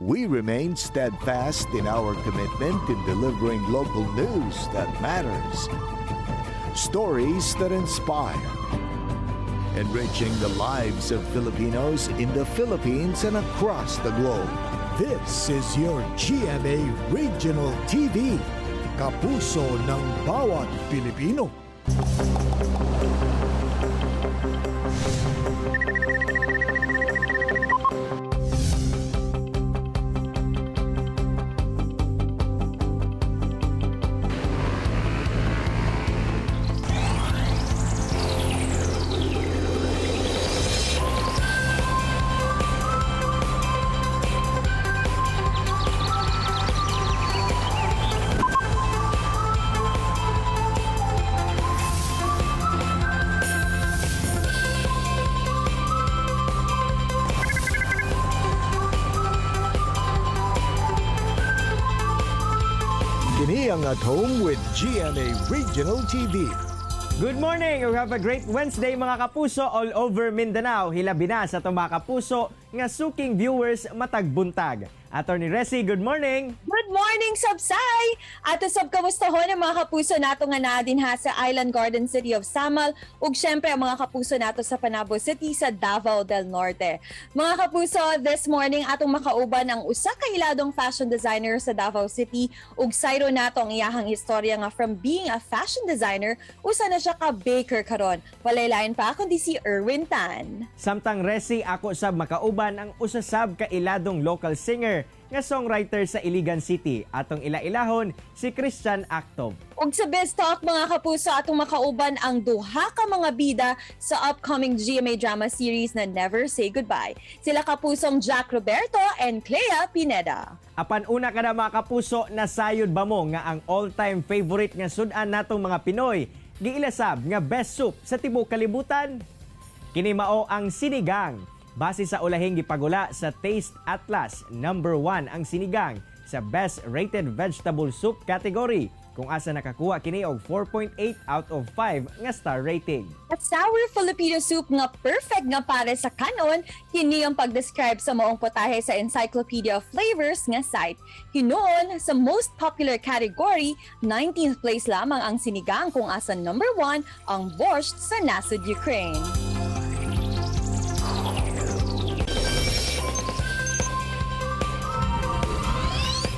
we remain steadfast in our commitment in delivering local news that matters, stories that inspire, enriching the lives of Filipinos in the Philippines and across the globe. This is your GMA Regional TV, kapuso ng bawat Pilipino. Kini ang At Home with GMA Regional TV. Good morning! We have a great Wednesday mga kapuso all over Mindanao. Hilabi na sa itong mga kapuso nga suking viewers matag buntag. Attorney Resi, good morning! Good morning, Sabsay! Ato sab kamustahon ang mga kapuso nato nga naa din ha sa Island Garden City of Samal ug syempre ang mga kapuso nato sa Panabo City sa Davao del Norte. Mga kapuso, this morning atong makauban ang usa ka iladong fashion designer sa Davao City ug sayro nato ang iyahang istorya nga from being a fashion designer usa na siya ka baker karon. Walay lain pa kundi si Erwin Tan. Samtang Resi, ako sab makauban ang usa sab ka iladong local singer nga songwriter sa Iligan City. Atong ila-ilahon si Christian Actob. Ug sa Best Talk mga kapuso atong makauban ang duha ka mga bida sa upcoming GMA drama series na Never Say Goodbye. Sila kapusong Jack Roberto and Clea Pineda. Apan una ka na mga kapuso, nasayod ba mo nga ang all-time favorite nga sudan natong mga Pinoy giilasab nga best soup sa tibuok kalibutan? Kini mao ang sinigang. Base sa ulahing gipagula sa Taste Atlas, number 1 ang sinigang sa Best Rated Vegetable Soup category, kung asa nakakuha kini og 4.8 out of 5 nga star rating. At sour Filipino soup nga perfect nga para sa kanon, kini ang pag-describe sa maong potahe sa Encyclopedia of Flavors nga site. Hinoon sa most popular category, 19th place lamang ang sinigang kung asa number 1 ang borscht sa nasod Ukraine.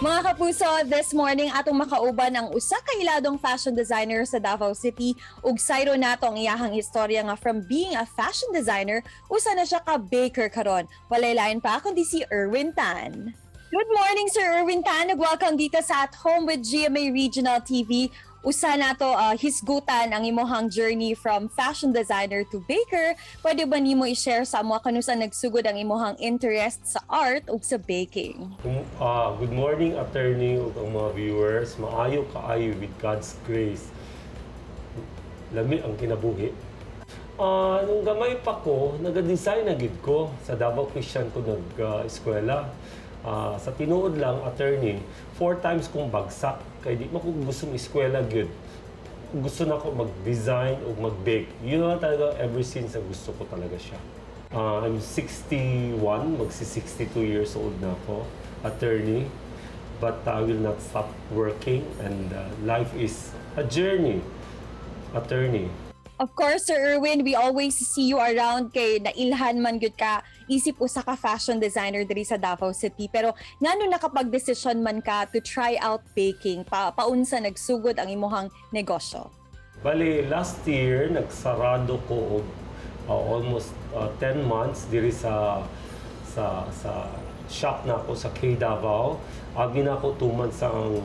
Mga kapuso, this morning atong makauban ang usa ka iladong fashion designer sa Davao City ug sayro nato ang iyahang istorya nga from being a fashion designer usa na siya ka baker karon. Walay lain pa kundi si Erwin Tan. Good morning, Sir Erwin Tan. Welcome dito sa At Home with GMA Regional TV. Usa nato hisgutan ang imohang journey from fashion designer to baker. Pwede ba nimo i-share sa amo kanusa nagsugod ang imohang interest sa art ug sa baking? Good morning, attorney ug ang mga viewers. Maayo kaayo with God's grace. Lami ang kinabuhi. Nung gamay pa ko, nag-design na gid ko sa Davao Christian ko nag-eskwela. Sa tinuod lang, attorney, 4 times kong bagsak. Kaya di mo ko gusto eskwela good. Gusto na ko mag-design o mag-bake. Yun na talaga ever since na gusto ko talaga siya. I'm 61, magsi-62 years old na ako, attorney. But I will not stop working and life is a journey, attorney. Of course, Sir Erwin, we always see you around kay nailhan man gyud ka isip usa ka fashion designer diri sa Davao City. Pero ngano nakapag-desisyon man ka to try out baking? Paunsa nagsugod ang imuhang negosyo? Bali, last year, nagsarado ko almost 10 months diri sa shop na ako sa K Davao. Agi na ako 2 months ang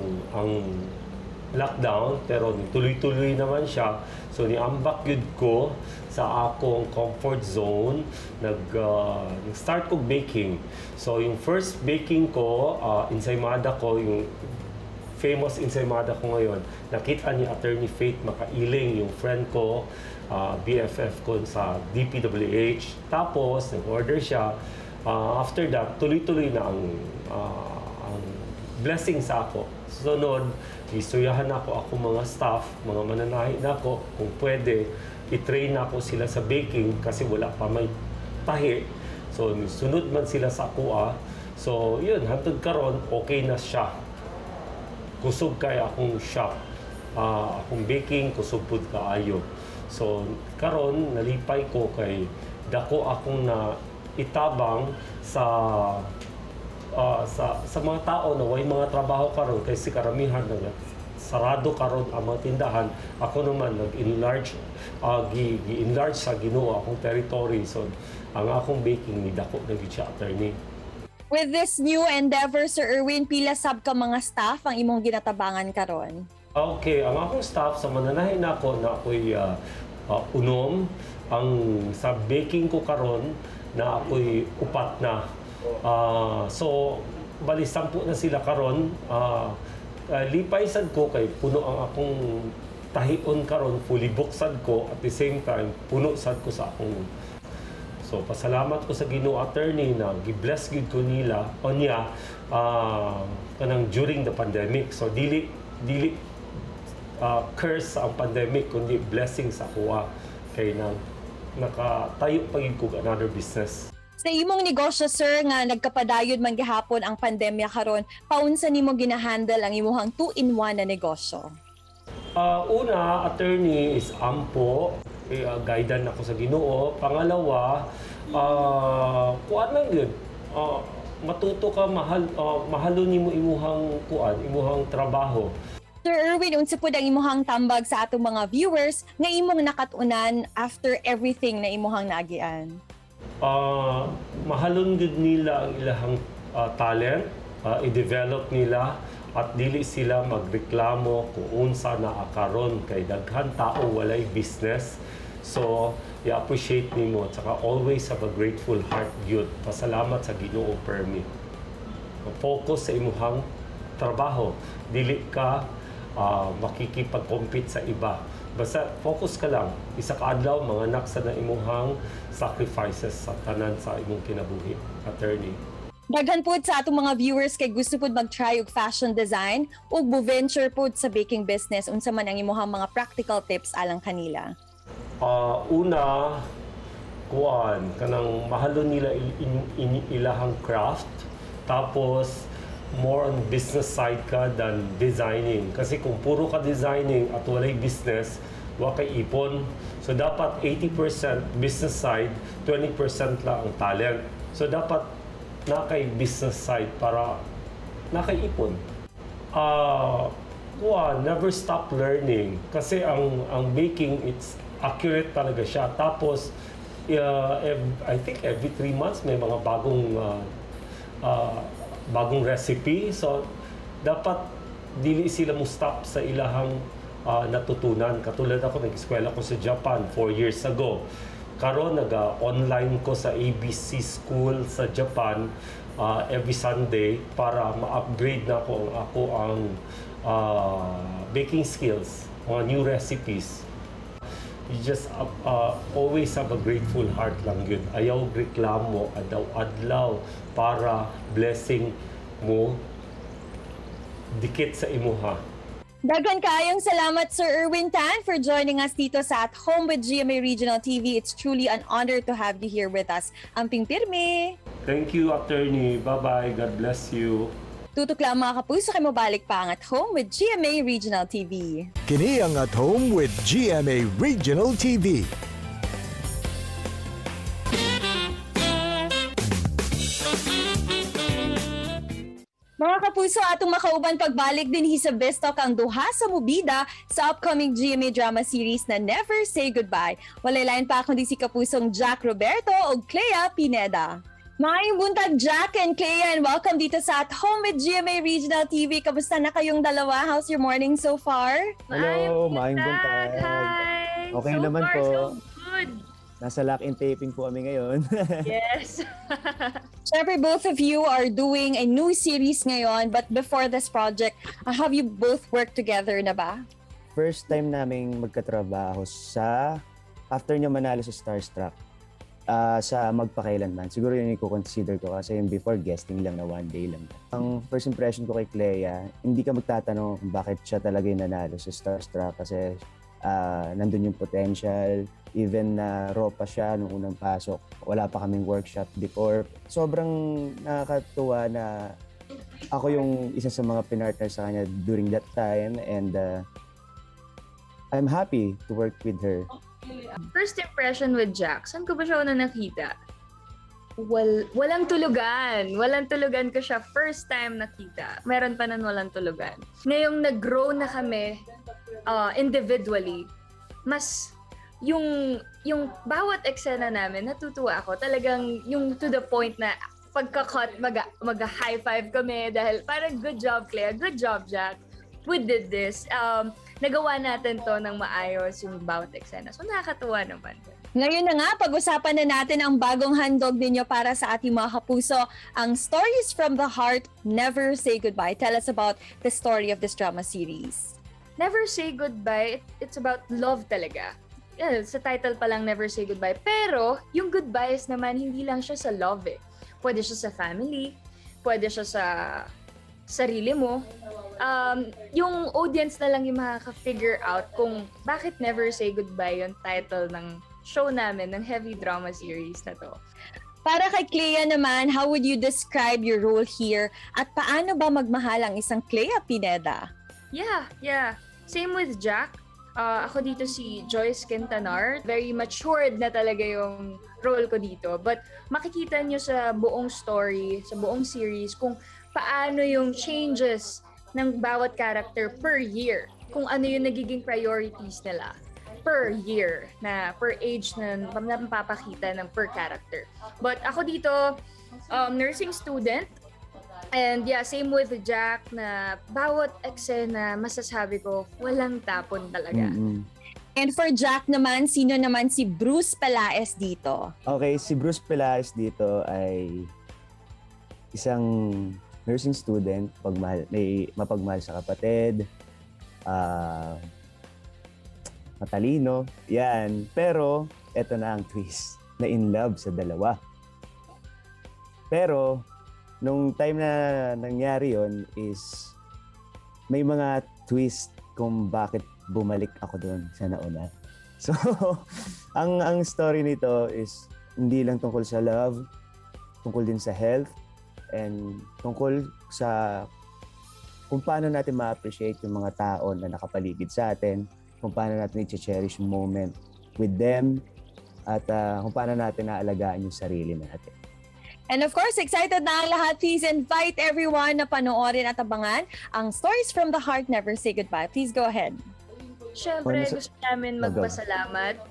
lockdown, pero tuloy-tuloy naman siya. So niambak yun ko sa akong comfort zone. Nag-start ko baking. So yung first baking ko, ensaymada ko, yung famous ensaymada ko ngayon, nakita ni Attorney Faith Makailing, yung friend ko, BFF ko sa DPWH. Tapos, nag-order siya. After that, tuloy-tuloy na ang blessing sa ako. Sunod, istuyahan ako mga staff, mga mananahi na ako, kung pwede, i-train ako sila sa baking kasi wala pa may tahi. So, sunod man sila sa kuha. So, yun, hantod karon okay na siya. Kusog kay akong shop. Akong baking, kusog pud kaayo. So, karon nalipay ko kay dako akong na itabang sa mga tao na way mga trabaho karon kay si karamihan na sarado karon ang mga tindahan. Ako naman nag-enlarge gi-enlarge sa Ginoo akong territory. So ang akong baking ni dako na gid siya, attorney. With this new endeavor, Sir Erwin, pila sab ka mga staff ang imong ginatabangan karon? Okay, ang akong staff sa mananahin nako na ako'y unom. Ang sa baking ko karon na ako'y upat na. So bali 10 na sila karon. Lipay sad ko kay puno ang akong tahion karon, fully booked sad ko, at the same time puno sad ko sa akong. So pasalamat ko sa Ginoo, attorney, na gi-bless gid ko nila o niya kanang during the pandemic. So dili curse ang pandemic kundi blessing sa kuha kay nang nakatayo pa gid ko another business. Sa imong negosyo, sir, nga nagkapadayod man gihapon ang pandemya karon, paunsa nimo ginahandle ang imong 2-in-1 na negosyo? Una, attorney, is ampo. Guidan ako sa Ginoo. Pangalawa, kuan lang yun. Matuto ka, mahalo nimo imuhang trabaho. Sir Erwin, unsa pud ang imong tambag sa atong mga viewers nga imong nakatunan after everything na imong naagian? Mahalon gud nila ang ilahang talent, i-develop nila at dili sila magreklamo kung unsa naa karon kay daghan tao walay business. So, i-appreciate nimo at saka always have a grateful heart gyud. Pasalamat sa Ginoo permi. Focus sa imong trabaho. Dili ka makikipag-compete sa iba. Basta focus ka lang. Isa ka adlaw mga anak sa na imong sacrifices sa tanan sa imong kinabuhi, attorney. Daghan pud sa atong mga viewers kay gusto pud mag-try og fashion design ug mo-venture pud sa baking business. Unsa man ang imong mga practical tips alang kanila? Una, kanang mahalo nila ilahang craft. Tapos more on business side ka than designing. Kasi kung puro ka designing at walay business, wa kay ipon. So dapat 80% business side, 20% lang ang talent. So dapat na kay business side para na kay ipon. Never stop learning. Kasi ang baking, it's accurate talaga siya. Tapos, I think every 3 months may mga bagong recipe. So, dapat dili sila mo stop sa ilahang natutunan. Katulad ako, nag-eskwela ko sa Japan 4 years ago. Karon naga-online ko sa ABC School sa Japan every Sunday para ma-upgrade na ako ang baking skills, mga new recipes. You just always have a grateful heart lang yun. Ayaw reklamo, adlaw para blessing mo dikit sa imuha. Daghan kaayong salamat, Sir Erwin Tan, for joining us dito sa At Home with GMA Regional TV. It's truly an honor to have you here with us. Amping pirmi! Thank you, attorney. Bye-bye. God bless you. Tutok lang mga kapuso, kayo mabalik pa ang At Home with GMA Regional TV. Kini ang At Home with GMA Regional TV. Mga kapuso, atong makauban pagbalik din sa Bestok ang duha sa mubida sa upcoming GMA drama series na Never Say Goodbye. Walay lain pa kundi si kapusong Jack Roberto o Clea Pineda. Maayong buntag, Jack and Clea, and welcome dito sa At Home with GMA Regional TV. Kamusta na kayong dalawa? How's your morning so far? Hello, maayong buntag. Hi! Okay so naman far, po. so good. Nasa lock-in taping po kami ngayon. Yes. Siyempre, both of you are doing a new series ngayon, but before this project, have you both worked together na ba? First time naming magkatrabaho after niya manalo sa Starstruck, sa Magpakailanman. Siguro yun yung consider ko kasi yung before guesting lang na 1 day lang. Ang first impression ko kay Clea, hindi ka magtatanong kung bakit siya talaga yung nanalo sa Starstruck kasi nandun yung potential, Even na raw pa siya nung unang pasok. Wala pa kaming workshop before. Sobrang nakakatuwa na ako yung isa sa mga pinartner sa kanya during that time, and I'm happy to work with her. First impression with Jack, saan ko ba siya una nakita? Walang tulugan. Walang tulugan ko siya first time nakita. Meron pa nun walang tulugan. Ngayong nag-grow na kami individually, mas yung bawat eksena namin, natutuwa ako. Talagang yung to the point na pagka-cut, mag-high five kami dahil parang good job, Clea. Good job, Jack. We did this. Nagawa natin to ng maayos yung bawat eksena. So nakakatuwa naman. Ngayon na nga, pag-usapan na natin ang bagong handog ninyo para sa ating mga kapuso, ang Stories from the Heart, Never Say Goodbye. Tell us about the story of this drama series. Never Say Goodbye, it's about love talaga. Yeah, sa title pa lang, Never Say Goodbye. Pero, yung goodbyes naman, hindi lang siya sa love eh. Pwede siya sa family, pwede siya sa sarili mo. Yung audience na lang yung makaka-figure out kung bakit Never Say Goodbye yung title ng show namin, ng heavy drama series na to. Para kay Clea naman, how would you describe your role here at paano ba magmahal ang isang Clea Pineda? Yeah. Same with Jack. Ako dito si Joyce Quintanar. Very matured na talaga yung role ko dito. But makikita nyo sa buong story, sa buong series, kung paano yung changes ng bawat character per year. Kung ano yung nagiging priorities nila per year, na per age na mapapakita ng per character. But ako dito, nursing student. And yeah, same with Jack na bawat eksena, masasabi ko, walang tapon talaga. And for Jack naman, sino naman si Bruce Pelaez dito? Okay, si Bruce Pelaez dito ay isang nursing student, may mapagmahal sa kapatid, matalino, yan. Pero, eto na ang twist, na in love sa dalawa. Pero, nung time na nangyari yon is may mga twist kung bakit bumalik ako doon sa nauna. So, ang story nito is hindi lang tungkol sa love, tungkol din sa health, and tungkol sa kung paano natin ma-appreciate yung mga tao na nakapaligid sa atin, kung paano natin i-cherish yung moment with them, at kung paano natin naalagaan yung sarili natin. And of course, excited na ang lahat. Please invite everyone na panoorin at abangan ang Stories from the Heart, Never Say Goodbye. Please go ahead. Siyempre, gusto namin magpasalamat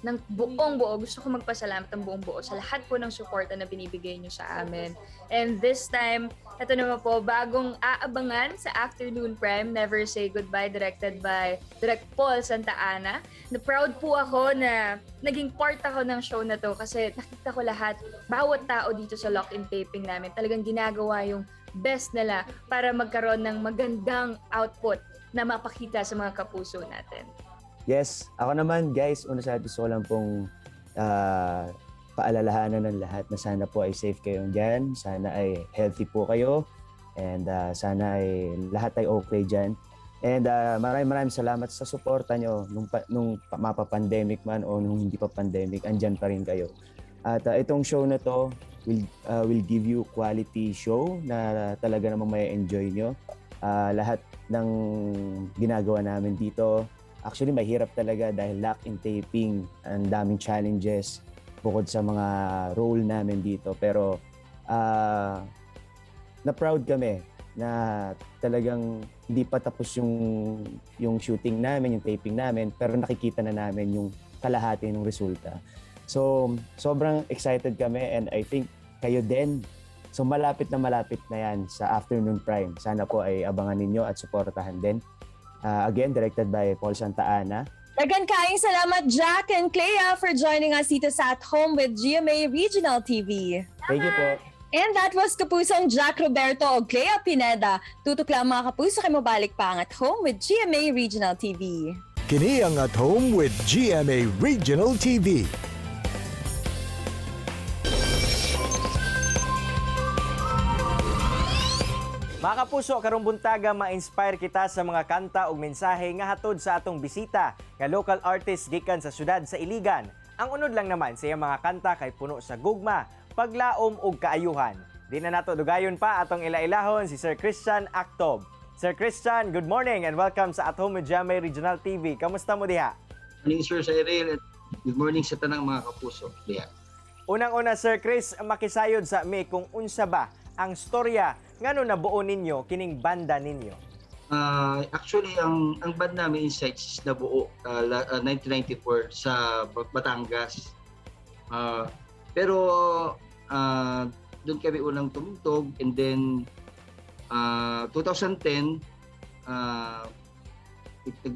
ng buong buo. Gusto ko magpasalamat ng buong buo sa lahat po ng suporta na binibigay niyo sa amin. And this time, ito naman po, bagong aabangan sa Afternoon Prime, Never Say Goodbye, directed by Direct Paul Santa Ana. Na-proud po ako na naging part ako ng show na to kasi nakita ko lahat, bawat tao dito sa lock-in taping namin, talagang ginagawa yung best nila para magkaroon ng magandang output na mapakita sa mga kapuso natin. Yes, ako naman guys, una sa gusto ko lang pong paalalahanan ng lahat na sana po ay safe kayo dyan, sana ay healthy po kayo, and sana ay lahat ay okay dyan. And maraming salamat sa suporta nyo nung mapa-pandemic man o nung hindi pa pandemic, andyan pa rin kayo. At itong show na to will give you quality show na talaga namang may enjoy nyo. Lahat ng ginagawa namin dito, actually mahirap talaga dahil lock-in taping, ang daming challenges bukod sa mga role namin dito. Pero na-proud kami na talagang hindi pa tapos yung shooting namin, yung taping namin, pero nakikita na namin yung kalahati ng resulta. So, sobrang excited kami, and I think kayo din. So malapit na yan sa Afternoon Prime. Sana po ay abangan ninyo at suportahan din. Again, directed by Paul Santa Ana. Dagan kaing salamat, Jack and Clea, for joining us dito sa At Home with GMA Regional TV. Thank you po. And that was Kapusong Jack Roberto o Clea Pineda. Tutok lang mga kapuso, kayo mabalik pa ang At Home with GMA Regional TV. Kini ang At Home with GMA Regional TV. Mga kapuso, karong buntaga ma-inspire kita sa mga kanta ug mensahe nga hatod sa atong bisita nga local artist gikan sa syudad sa Iligan. Ang unod lang naman sa iyang mga kanta kay puno sa gugma, paglaom ug kaayuhan. Di na nato dugayon pa atong ilailahon si Sir Christian Actob. Sir Christian, good morning and welcome sa At Home with GMA Regional TV. Kamusta mo diha? Morning, Sir Cyril. Good morning sa tanang mga kapuso. Diha. Unang-una, Sir Chris, makisayod sa mi kung unsa ba ang storya ngano nabuo ninyo kining banda ninyo. Actually, ang band namin Insights nabuo 1994 sa Batangas. Pero doon kami unang tumugtog, and then 2010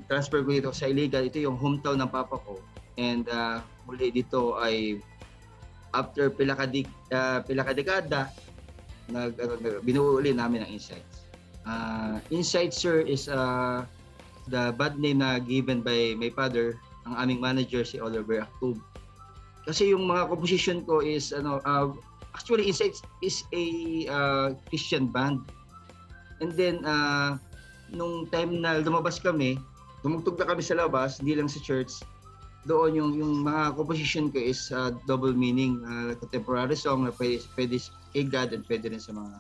transfer ko dito sa Iligan. Ito yung hometown ng papa ko, and muli dito ay after pila ka dekada binuo uli namin ang Insights. Insights, sir, is the band name na given by my father, ang aming manager si Oliver Actob. Kasi yung mga composition ko is actually Insights is a Christian band. And then nung time na lumabas kami, tumugtog na kami sa labas, hindi lang sa church. Doon yung mga composition ko is double meaning, contemporary song na pwede kay God, and pwede rin sa mga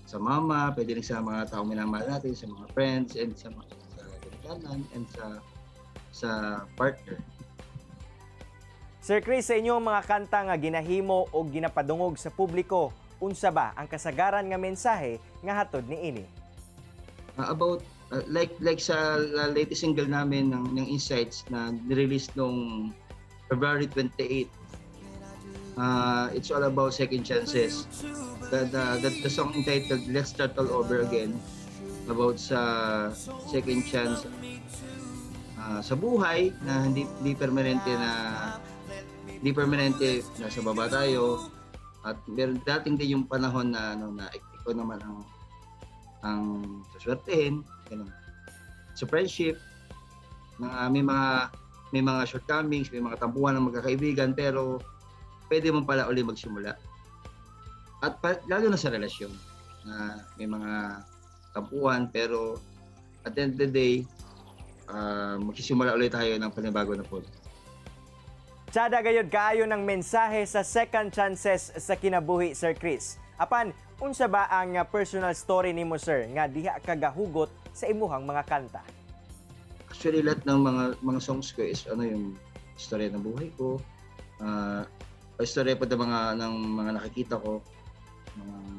sa mama, pwede rin sa mga taong minamahal natin, sa mga friends, and sa kanikanan, and sa partner. Sir Chris, sa inyong mga kanta nga ginahimo o ginapadungog sa publiko, unsa ba ang kasagaran nga mensahe nga hatod niini? About like sa latest single namin ng Insights na nirelease noong February 28. It's all about second chances. The song entitled Let's Start All Over Again, about sa second chance sa buhay na hindi permanente na sa baba tayo, at meron dating din yung panahon na na ikaw naman ang suswertehin, ganun. Sa friendship, may mga shortcomings, may mga tampuhan ng magkakaibigan, pero pwede mo pala uli magsimula. At lalo na sa relasyon, na may mga tampuhan, pero at the end of the day, magsisimula ulit tayo ng panibago na po. Tsada gayud kaayo ng mensahe sa second chances sa kinabuhi, Sir Chris. Apan, unsa ba ang personal story nimo, sir, nga diha kagahugot sa imuhang mga kanta? Actually, lahat ng mga songs ko is yung istorya ng buhay ko, istorya pa ng mga nakikita ko,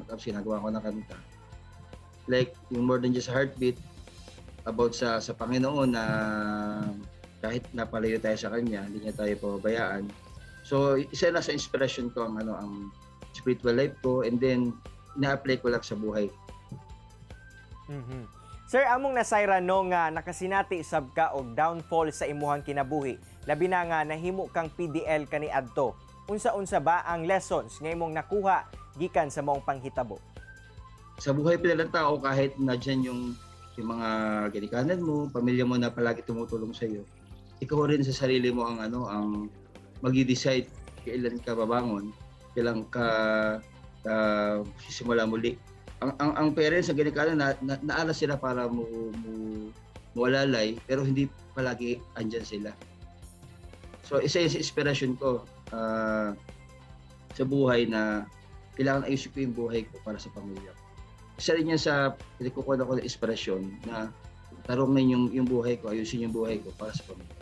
tapos ginagawa ko na kanta. Like yung More Than Just a Heartbeat, about sa Panginoon na kahit napalayo tayo sa Kanya, hindi niya tayo pababayaan. So, isa na sa inspiration ko ang spiritual life ko, and then ina-apply ko lang sa buhay. Mm-hmm. Sir, among nasayra no nga nakasinati sab ka og downfall sa imuhang kinabuhi. Labi na nga nahimo kang PDL kaniadto. Unsa-unsa ba ang lessons nga imong nakuha gikan sa maong panghitabo? Sa buhay pala ng tao, kahit na dyan yung mga ginikanan mo, pamilya mo na palagi tumutulong sa iyo, ikaw rin sa sarili mo ang mag-decide kailan ka babangon, kailan ka sisimula muli. Ang parents sa ginikanan naalas sila para mo alalay, pero hindi palagi andyan sila. So isa yung inspiration ko sa buhay, na kailangan ayusin ko yung buhay ko para sa pamilya. Isa rin yan sa pinagkukuha ko ng inspirasyon na tarungin yung buhay ko, ayusin yung buhay ko para sa pamilya.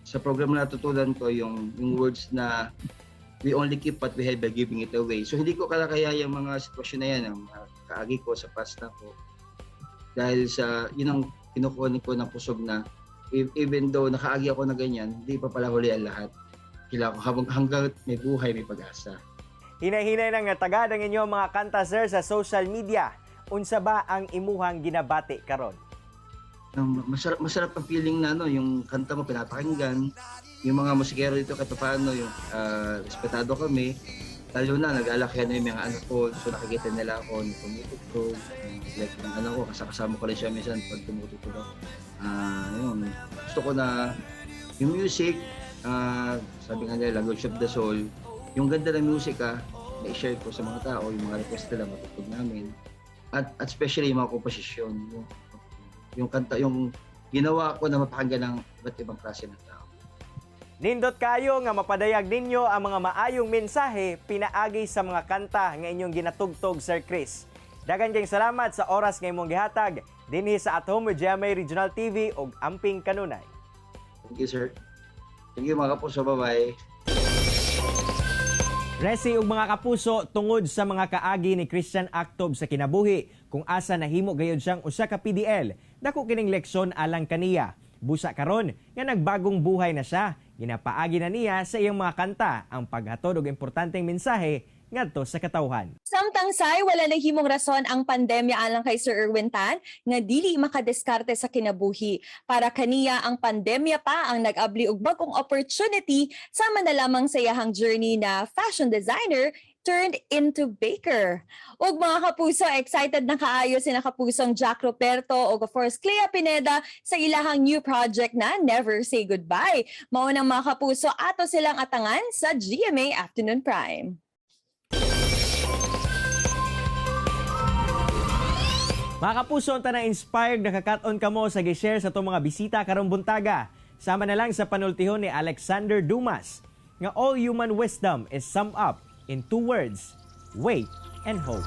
Sa program na natutunan ko yung words na we only keep what we have by giving it away. So hindi ko kalakaya yung mga sitwasyon na yan, ang kaagi ko sa past na ko. Dahil sa yun ang kinukuha ko ng pusog na even though nakaagi ako na ganyan, hindi pa pala huli ang lahat. Kailangan hanggang may buhay, may pag-asa. Hinay-hinay nang tagad ang inyong mga kanta, sir, sa social media. Unsa ba ang imuhang ginabati karon? Masarap ang feeling na yung kanta mo pinapakinggan, yung mga musikero dito kahit paano yung respetado kami, lalo na nag-alakihan na yung mga anak ko, so nakikita nila ako na tumutugtog, like yung anak ko, kasama ko rin siya minsan pag tumutugtog ako. Yun, gusto ko na yung music, sabi nga nila, language of the soul, yung ganda ng musika, na i-share ko sa mga tao, yung mga request nila matutug namin. at especially yung mga komposisyon, yung kanta, yung ginawa ko na mapakinggan ng iba't ibang klase ng tao. Nindot kayo nga mapadayag ninyo ang mga maayong mensahe pinaagi sa mga kanta nga inyong ginatugtog, Sir Chris. Daghang kayong salamat sa oras nga imong gihatag dinhi sa At Home with GMA Regional TV ug Amping Kanunay. Thank you, sir. Thank you, mga kapuso. Bye-bye. Resi ug mga kapuso, tungod sa mga kaagi ni Christian Actob sa kinabuhi kung asa nahimo gayud siyang usa ka PDL, dako kining leksyon alang kaniya. Busa karon nga nagbagong buhay na siya, ginapaagi na niya sa iyang mga kanta ang paghatod og importanteng mensahe ngadto sa katawhan. Samtang say, wala nahimong rason ang pandemya alang kay Sir Erwin Tan nga dili makadiskarte sa kinabuhi. Para kaniya ang pandemya pa ang nag-abli og bagong opportunity sama na lamang sa iyahang journey na fashion designer turned into baker. Ug mga kapuso, excited na kaayo sina kapusong Jack Ruperto o of course Clea Pineda sa ilahang new project na Never Say Goodbye. Maunang mga kapuso, ato silang atangan sa GMA Afternoon Prime. Mga kapuso, ta na inspired nakakaton kamo sa gi-share sa itong mga bisita karong buntaga. Sama na lang sa panultihon ni Alexander Dumas nga all human wisdom is summed up in 2 words, wait and hope.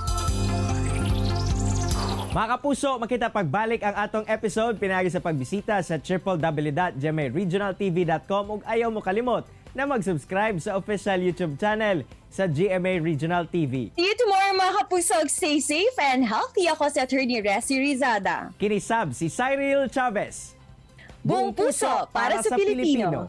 Mga kapuso, makita pagbalik ang atong episode pinagi sa pagbisita sa www.gmaregionaltv.com ug ayaw mo kalimot na mag-subscribe sa official YouTube channel sa GMA Regional TV. See you tomorrow mga kapuso. Stay safe and healthy. Ako si Attorney Resi Rizada. Kinisab si Cyril Chavez. Buong puso para sa Pilipino.